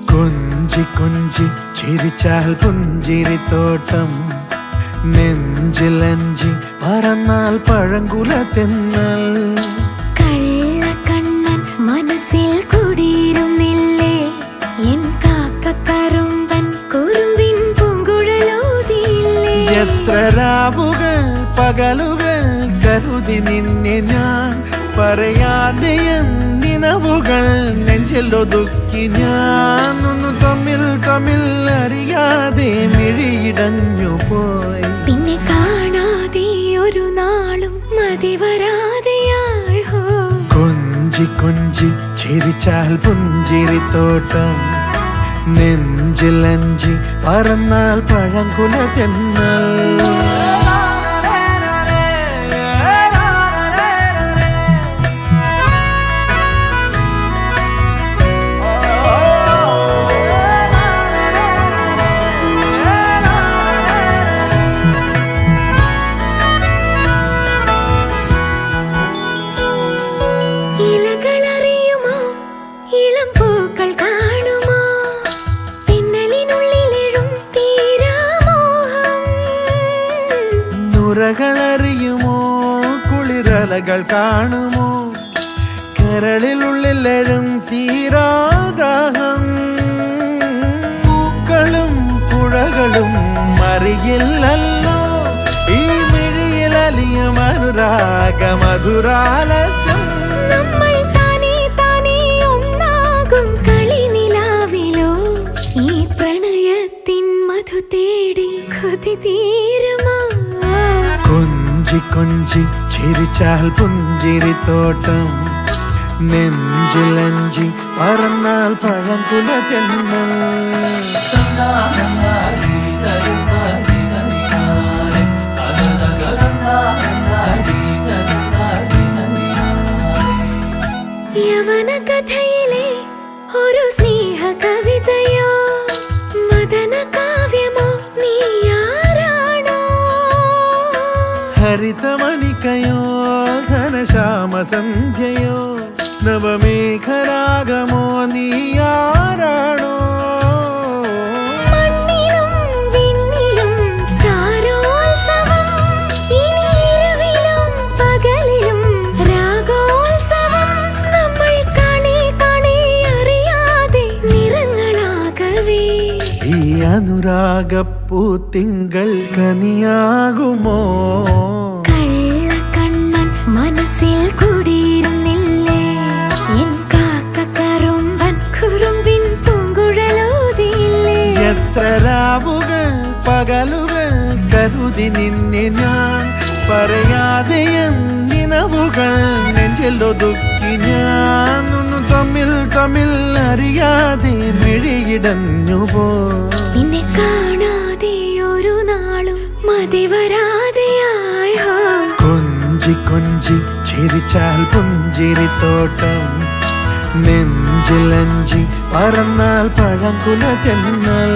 കൊഞ്ചി കൊഞ്ചി ചിരിച്ചാൽ പുഞ്ചിരിത്തോട്ടം നെഞ്ചിലഞ്ചി പറന്നാൽ പഴങ്കുല തെന്നൽ കള്ളക്കണ്ണൻ മനസ്സിൽ കുടിയിരുന്നില്ലേ എൻ കാക്കക്കറുമ്പൻ കുറുമ്പിൻ പൂങ്കുഴലോതിയില്ലേ എത്ര രാവുകൾ പകലുകൾ കരുതി നിന്നെ ഞാൻ പറയാതെ നിനവുകൾ നെഞ്ചിലൊതുക്കി ഞാൻ ഒന്ന് തമ്മിൽ തമ്മിൽ അറിയാതെ മിഴിയിടഞ്ഞു പോയി പിന്നെ കാണാതെ ഒരു നാളും മതി വരാതെയായി ഹോ കൊഞ്ചി കൊഞ്ചി ചിരിച്ചാൽ പുഞ്ചിരിത്തോട്ടം നെഞ്ചിലഞ്ചി പറന്നാൽ പഴങ്കുല തെന്നൽ ുമോ കുളിരലകൾ കാണുമോ കരളിലുള്ളിലെഴും തീരാദാഹം പൂക്കളും പുഴകളും അറിയില്ലല്ലോ ഈ മിഴിയിലലിയും അനുരാഗ മധുരാലസ്യം നമ്മൾ താനേ താനേ ഒന്നാകും കളിനിലാവിലോ ഈ പ്രണയത്തിൻ മധു തേടി കൊതി തീരുമോ കൊഞ്ചി കൊഞ്ചി ചിരിച്ചാൽ പുഞ്ചിരിത്തോട്ടം നെഞ്ചിലഞ്ചി പറന്നാൽ പഴങ്കുല തെന്നൽ യവന കഥയിലെ ഒരു സ്നേഹ കവിതയോ മദന കാവ്യമോ നീയാരാണോ ഹരിതമണിക്കയോ ഘനശ്യാമ സന്ധ്യയോ നവമേഘരാഗമോ നീയാരാണോ മണ്ണിലും വിണ്ണിലും താരോത്സവം ഇനി ഇരുവിലും പകലിലും രാഗോത്സവം നമ്മൾ കണി കണി അറിയാതെ നിറങ്ങളാകവേ ഈ അനുരാഗപ്പൂത്തിങ്കൾ കനിയാകുമോ കള്ളക്കണ്ണൻ മനസ്സിൽ കുടിയിരുന്നില്ലേ എൻ കാക്കക്കറുമ്പൻ കുറുമ്പിൻ പൂങ്കുഴലോതിയില്ലേ എത്ര രാവുകൾ പകലുകൾ കരുതി നിന്നെ ഞാൻ പറയാതെ നിനവുകൾ നെഞ്ചിലൊതുക്കി ഞാൻ ഒന്ന് തമ്മിൽ തമ്മിൽ അറിയാതെ മിഴിയിടഞ്ഞു പോ പിന്നെ കാണാതെ ഒരു നാളും മതി വരാതെയായി ഹോ കൊഞ്ചി കൊഞ്ചി ചിരിച്ചാൽ പുഞ്ചിരിത്തോട്ടം നെഞ്ചിലഞ്ചി പറന്നാൽ പഴങ്കുല തെന്നൽ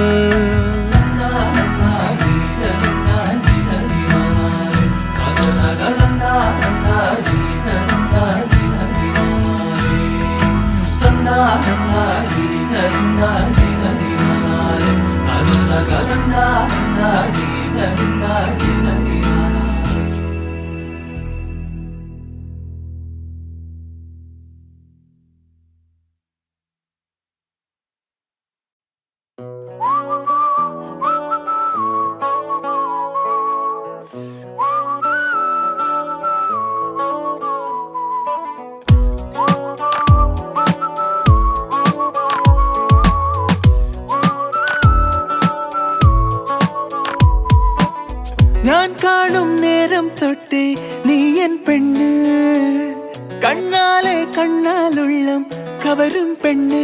ഞാൻ കാണും നേരം തൊട്ടേ നീ എൻ പെണ്ണ് കണ്ണാലെ കണ്ണാലുള്ളം കവരും പെണ്ണ്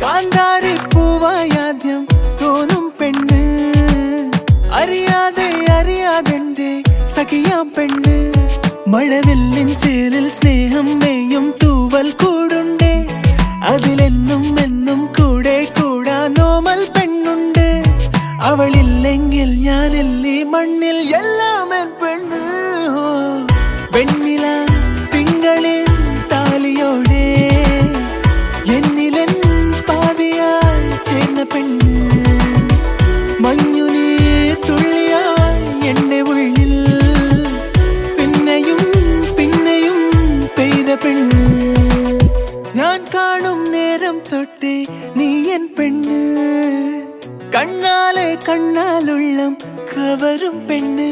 കാന്താരി പൂവായാദ്യം തോന്നും പെണ്ണ് അറിയാതെ അറിയാതെന്റെ സഖിയാം പെണ്ണ് മഴവില്ലിൻ ചേലിൽ സ്നേഹം മെയ്യും തൂവൽ കൂടുണ്ടേ അതിലെന്നും എന്നും കൂടെ കൂടാനോമൽ പെണ്ണുണ്ട് അവളില്ലെങ്കിൽ ഞാനില്ലീ മണ്ണിൽ എല്ലാം എൻ പെണ്ണ് വെണ്ണില തിങ്കളിൽ താലിയോടെ എന്നിലെൻ പാതിയായി ചേർന്ന പെണ്ണ് മഞ്ഞുനീ തുള്ളിയായി എന്റെ ഉള്ളിൽ പിന്നെയും പിന്നെയും പെയ്ത പെണ്ണ് ഞാൻ കാണും നേരം തൊട്ടേ നീ എൻ പെണ്ണ് കണ്ണാലെ കണ്ണാലുള്ളം കവരും പെണ്ണ്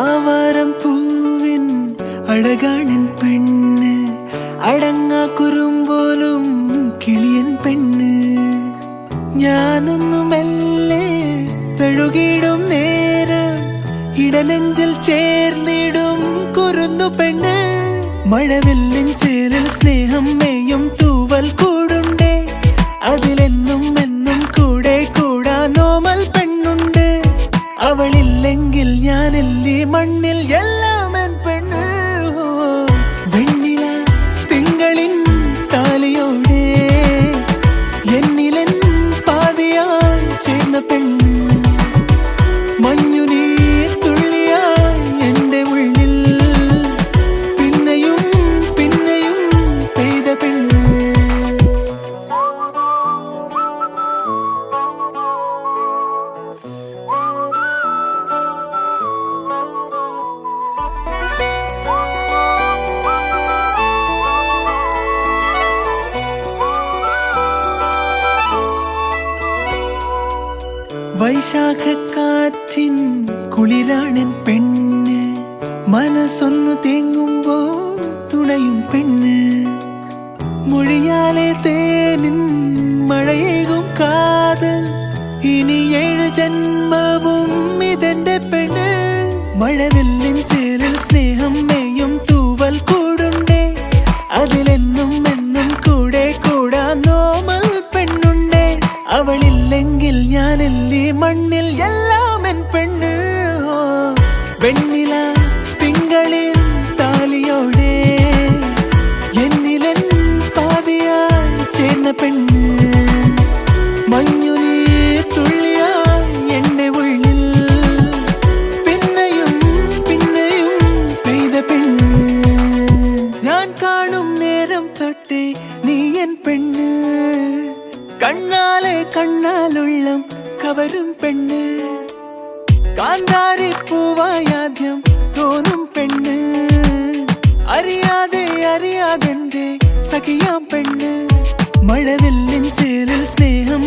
ആവാരം പൂവിൻ അഴകാണൻ പെണ്ണ് അടങ്ങാ കുറുമ്പോലും കിളിയൻ പെണ്ണ് ഞാനൊന്നു മെല്ലെ തഴുകിടും നേരം ഇടനെഞ്ചിൽ ചേർന്നിടും കുറുന്നു പെണ്ണ് മഴവില്ലിൻ ചേലിൽ സ്നേഹം മെയ്യും തൂവൽ കൂടുണ്ടേ അതിലെന്നും എന്നും കൂടെ കൂടാനോമൽ പെണ്ണുണ്ട് അവളില്ലെങ്കിൽ ഞാനില്ലീ മണ്ണിൽ എല്ലാം എൻ പെണ്ണ് വെണ്ണില തിങ്കളിൻ താലിയോടെ എന്നിലെൻ പാതിയായി ചേർന്ന പെണ്ണ് മഞ്ഞുനീ തുള്ളിയായി എന്റെ ഉള്ളിൽ പിന്നെയും പിന്നെയും പെയ്ത പെണ്ണ് വൈശാഖക്കാറ്റിൻ കുളിരാണൻ പെണ്ണ് മനസ്സൊന്നു തേങ്ങുമ്പോ തുണയും പെണ്ണ് മൊഴിയാലെ തേനിൻ മഴയേകും കാതൽ ഇനി 7 ജന്മവും ഇതെന്റെ പെണ്ണ് മഴവില്ലിൻ ചേലിൽ സ്നേഹം മെയ്യും തൂവൽ കൂടുണ്ടേ അതിലെന്നും എന്നും കൂടെ കൂടാനോമൽ പെണ്ണുണ്ടേ അവളില്ലെങ്കിൽ ഞാനില്ലീ മണ്ണിൽ എല്ലാം എൻ പെണ്ണ് വെണ്ണില തിങ്കളിൽ താലിയോടെ എന്നിലെൻ പാതിയായി ചേർന്ന പെണ്ണ് മഞ്ഞുനീ തുള്ളിയായി എന്റെ ഉള്ളിൽ പിന്നെയും പിന്നെയും പെയ്ത പെണ്ണ് ഞാൻ കാണും നേരം തൊട്ടേ നീ എൻ പെണ്ണ് കണ്ണാലെ കണ്ണാലുള്ളം കവരും പെണ്ണ് കാന്താരി പൂവായാദ്യം തോന്നും പെണ്ണ് അറിയാതെ അറിയാതെന്റെ സഖിയാം പെണ്ണ് മഴവില്ലിൻ ചേലിൽ സ്നേഹം